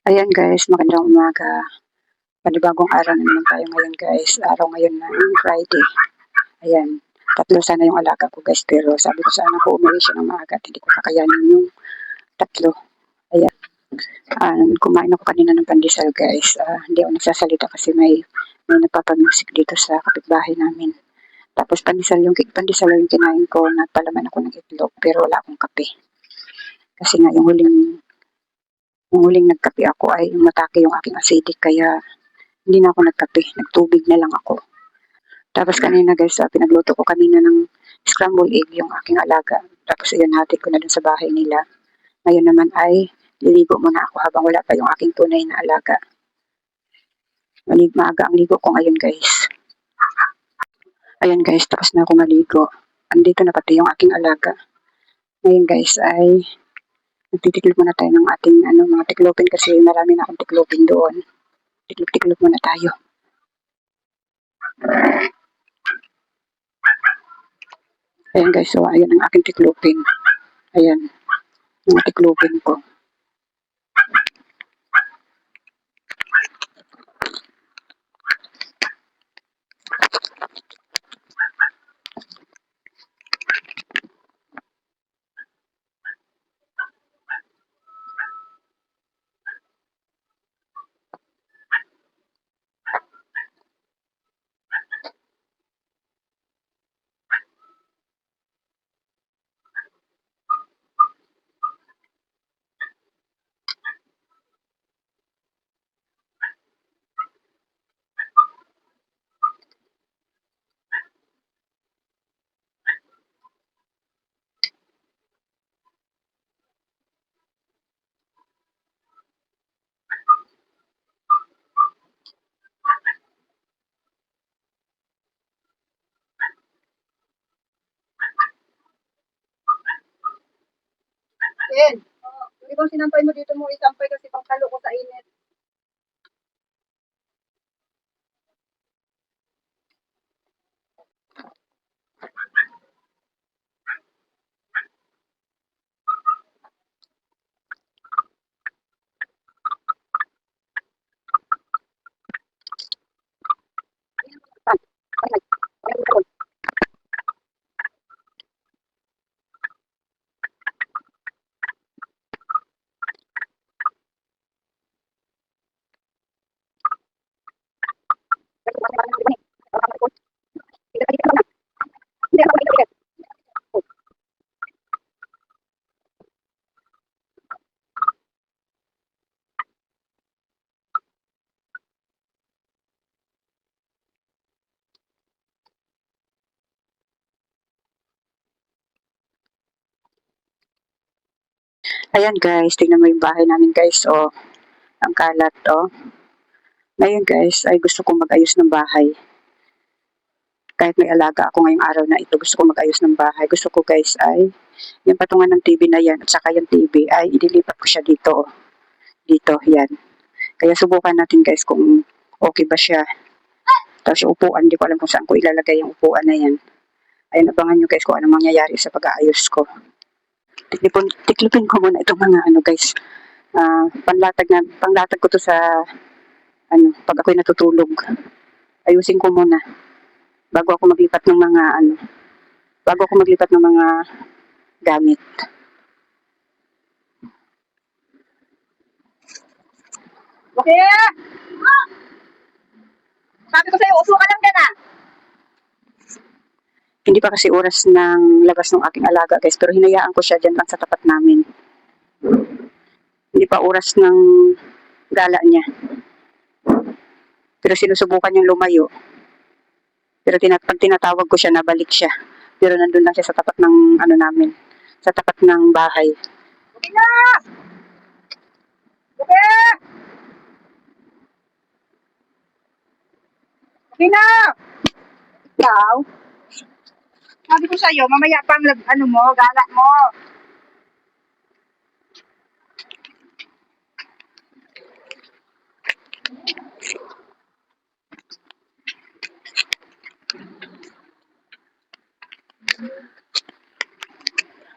Ayan guys, magandang umaga. Panibagong araw na naman tayo ngayon guys. Araw ngayon na Friday. Ayan, tatlo sana yung alaga ko guys. Pero sabi ko sana ko umuwi siya ng maaga at hindi ko kakayanin yung tatlo. Ayan, kumain ako kanina ng pandesal guys. Hindi ako nagsasalita kasi may nagpapamusic dito sa kapitbahay namin. Tapos pandesal yung kinain ko. Nagpalaman ako ng itlog pero wala akong kape. Kasi nga yung huling nagkape ako ay matake yung aking acidic kaya hindi na ako nagkape, nagtubig na lang ako. Tapos kanina guys, pinagluto ko kanina ng scrambled egg yung aking alaga. Tapos ayun, hatid ko na dun sa bahay nila. Ngayon naman ay liligo muna ako habang wala pa yung aking tunay na alaga. Maaga ang ligo ko ngayon guys. Ayan guys, tapos na ako maligo. Andito na pati yung aking alaga. Ngayon guys ay nagtitiklop muna tayo ng ating mga tiklopin kasi marami na akong tiklopin doon. Tiklop-tiklop muna tayo. Ayan guys, so ayan ang aking tiklopin. Ayan, yung tiklopin ko. Ken, hindi bang sinampay mo dito mo isampay kasi pangkalo ko sa init. Ayan guys, tingnan mo yung bahay namin guys, oh. Ang kalat, oh. Ngayon guys, ay gusto kong mag-ayos ng bahay. Kahit may alaga ako ngayong araw na ito, gusto kong mag-ayos ng bahay. Gusto ko guys ay, yung patungan ng TV na yan, at saka yung TV ay idilipat ko siya dito, oh. Dito, yan. Kaya subukan natin guys kung okay ba siya. Tapos yung upuan, hindi ko alam kung saan ko ilalagay yung upuan na yan. Ayun, abangan nyo guys kung anong mangyayari sa pag-aayos ko. Tiklipin ko muna itong mga guys. Panglatag ko to sa pag ako'y natutulog. Ayusin ko muna bago ako maglipat ng mga gamit. Okay! Sabi ko sa'yo, uso ka lang dyan ah! Hindi pa kasi oras ng labas ng aking alaga guys, pero hinayaan ko siya dyan lang sa tapat namin. Hindi pa oras ng gala niya. Pero sinusubukan niyang lumayo. Pero pag tinatawag ko siya, nabalik siya. Pero nandun lang siya sa tapat ng namin. Sa tapat ng bahay. Okay na! Okay! Okay na! Ikaw? Sabi ko sa'yo, mamaya pang gala mo.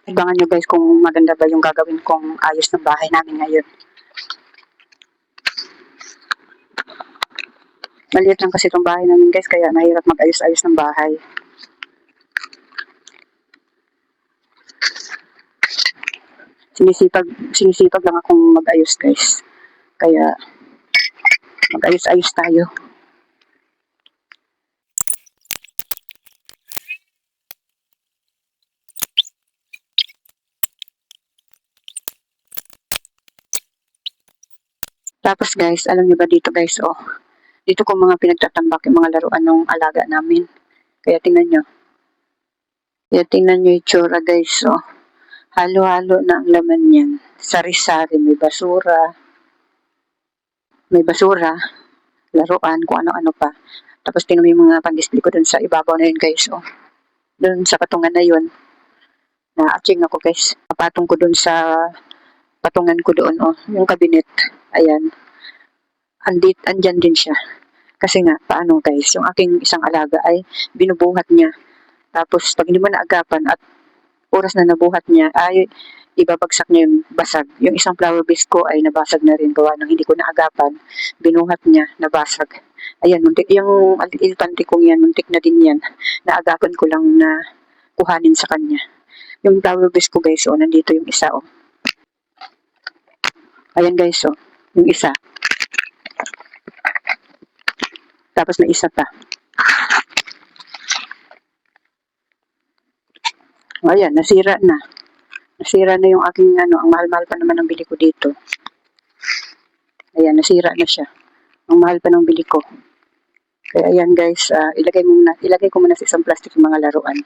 Abangan nyo guys kung maganda ba yung gagawin kong ayos ng bahay namin ngayon. Maliit lang kasi itong bahay namin guys, kaya mahirap mag-ayos-ayos ng bahay. Sinisipag lang akong mag-ayos guys. Kaya mag-ayos-ayos tayo. Tapos guys, alam niyo ba dito guys, oh. Dito ko mga pinagtatambak yung mga laruan ng alaga namin. Kaya tingnan nyo. Kaya tingnan nyo yung tsura guys, oh. Halo-halo na ang laman niyan. Sari-sari, may basura, laruan, kung ano-ano pa. Tapos tingnan mo yung mga pang-display ko dun sa ibabaw na yun guys, oh. Dun sa patungan na yun. Na-atching ako guys. Napatong ko dun sa patungan ko doon, oh. Yung cabinet. Ayan. Andyan din siya. Kasi nga, paano guys, yung aking isang alaga ay binubuhat niya. Tapos pag hindi mo naagapan at oras na nabuhat niya, ay ibabagsak niya yung basag. Yung isang flower vase ko ay nabasag na rin gawa ng hindi ko naagapan. Binuhat niya, nabasag. Ayan, muntik, yung ilpante kong yan, muntik na din yan. Naagapan ko lang na kuhanin sa kanya. Yung flower vase ko guys, oh, nandito yung isa, oh. Ayan guys, oh, yung isa. Tapos may isa pa. Ayan, nasira na. Nasira na yung aking ano, ang mahal-mahal pa naman ang bili ko dito. Ayan, nasira na siya. Ang mahal pa ng bili ko. Kaya ayan guys, ilagay ko muna sa isang plastic yung mga laruan.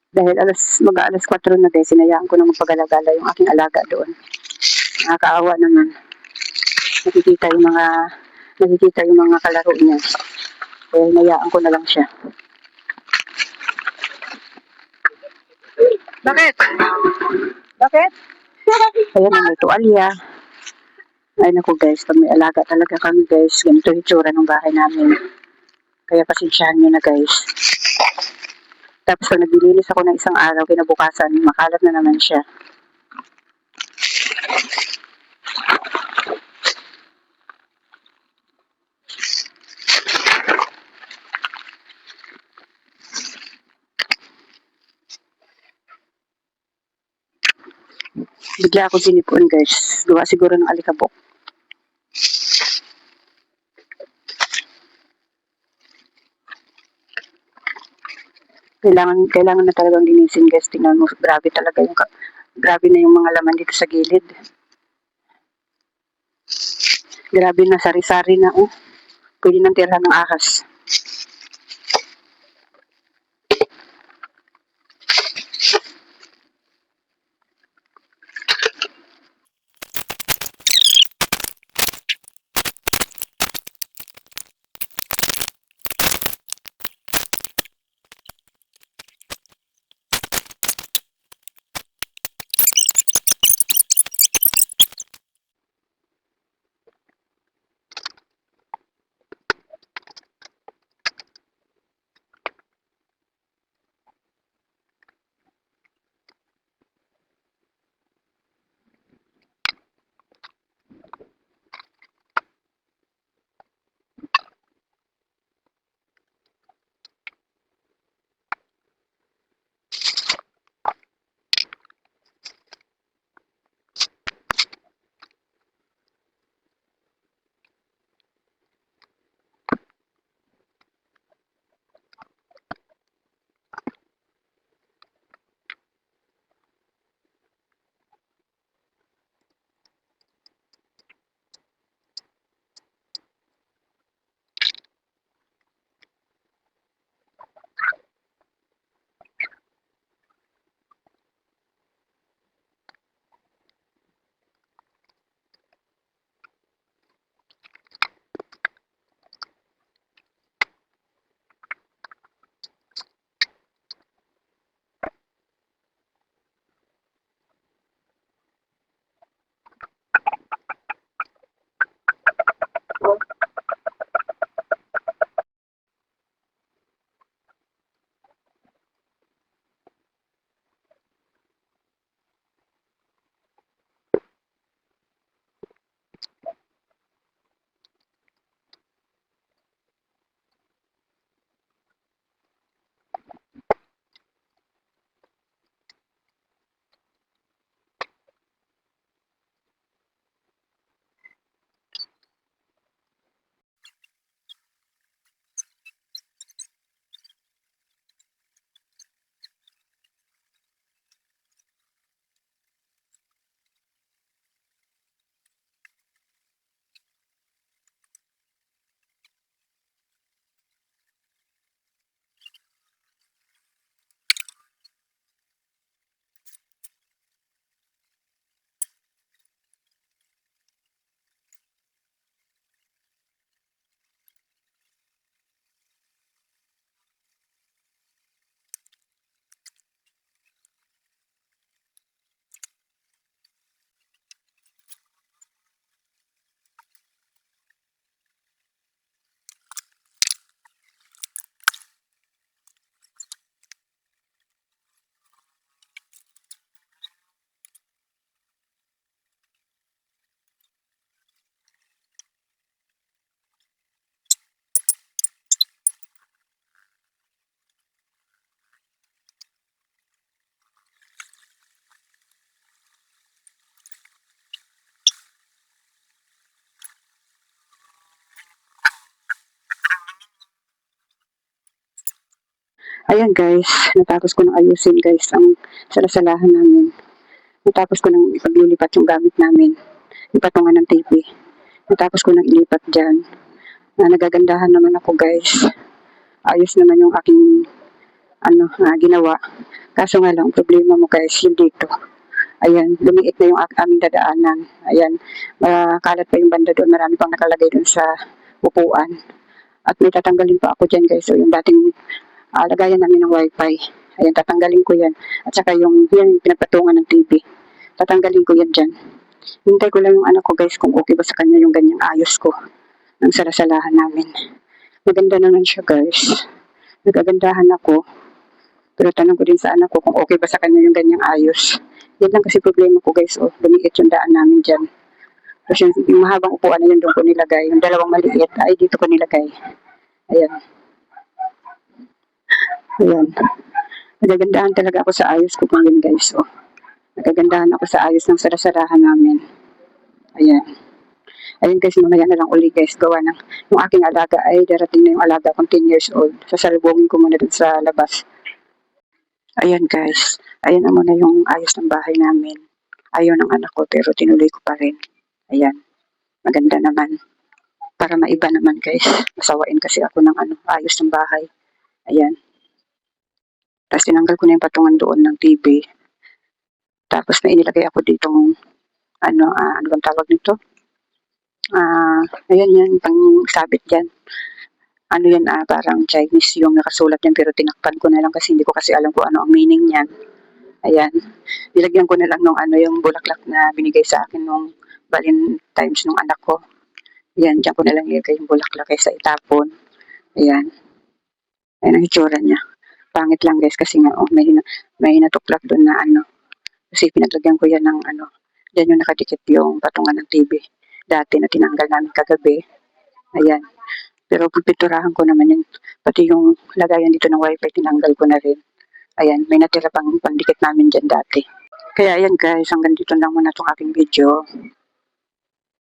Dahil mag-aalas 4 na guys, sinayaan ko na magpagala-gala yung aking alaga doon. Nakakaawa naman. Nakikita yung mga kalaro niya. Kaya hinayaan ko na lang siya. Bakit? Bakit? Ayan, may tuwalya. Ay naku guys, pag may alaga talaga kami guys, ganito yung tsura ng bahay namin. Kaya pasensyahan nyo na guys. Tapos pag naglilinis ako ng isang araw, kinabukasan, makalat na naman siya. Bigla ako sinipon guys. Gawa siguro ng alikabok. Kailangan na talagang linisin guys. Tingnan mo, grabe na yung mga laman dito sa gilid. Grabe na, sari-sari na, oh. Pwede nang tirahan ng ahas. Ayan guys, natapos ko nang ayusin guys ang salasalahan namin. Natapos ko nang ipaglilipat yung gamit namin. Yung patungan ng TV. Natapos ko nang ilipat dyan. Nagagandahan naman ako guys. Ayos naman yung aking ginawa. Kaso nga lang, problema mo guys, yung dito. Ayan, lumiit na yung aming dadaanan. Ayan, kalat pa yung banda doon. Marami pang nakalagay doon sa upuan. At may tatanggalin pa ako dyan guys. So yung dating lagayan namin ng wifi. Ayan, tatanggalin ko yan. At saka yung pinapatungan ng TV. Tatanggalin ko yan dyan. Hintay ko lang yung anak ko guys kung okay ba sa kanya yung ganyang ayos ko ng salasalahan namin. Maganda naman siya guys. Nagagandahan ako. Pero tanong ko din sa anak ko kung okay ba sa kanya yung ganyang ayos. Yan lang kasi problema ko guys. Lumiit yung daan namin dyan. Tapos yung mahabang upuan na yun doon ko nilagay. Yung dalawang maliit ay dito ko nilagay. Ayan. Ayan. Nagagandahan talaga ako sa ayos ko ngayon guys. Nagagandahan ako sa ayos ng sarasarahan namin. Ayan. Ayun guys, mamaya na lang uli guys. Gawa ng yung aking alaga ay darating na yung alaga kong 10 years old. Sasalubungin ko muna dun sa labas. Ayan guys. Ayan na muna yung ayos ng bahay namin. Ayaw ng anak ko pero tinuloy ko pa rin. Ayan. Maganda naman. Para maiba naman guys. Masawain kasi ako ng ayos ng bahay. Ayan. Tapos tinanggal ko na yung patungan doon ng TV. Tapos may inilagay ako ditong ano bang tawag nito? Ayan yan, pang sabit dyan. Ano yan, parang Chinese yung nakasulat yan pero tinakpan ko na lang kasi hindi ko kasi alam kung ano ang meaning niyan. Ayan. Nilagyan ko na lang nung yung bulaklak na binigay sa akin nung Valentine's nung anak ko. Ayan, dyan ko na lang ilagay yung bulaklak kaysa itapon. Ayan. Ayan ang hitsura niya. Pangit lang guys kasi nga may natuklap doon na kasi pinaglagyan ko yan ng dyan yung nakadikit yung patungan ng TV. Dati na tinanggal namin kagabi. Ayan. Pero pipinturahan ko naman yun. Pati yung lagayan dito ng wifi, tinanggal ko na rin. Ayan, may natira pang pandikit namin dyan dati. Kaya ayan guys, hanggang dito lang muna itong aking video.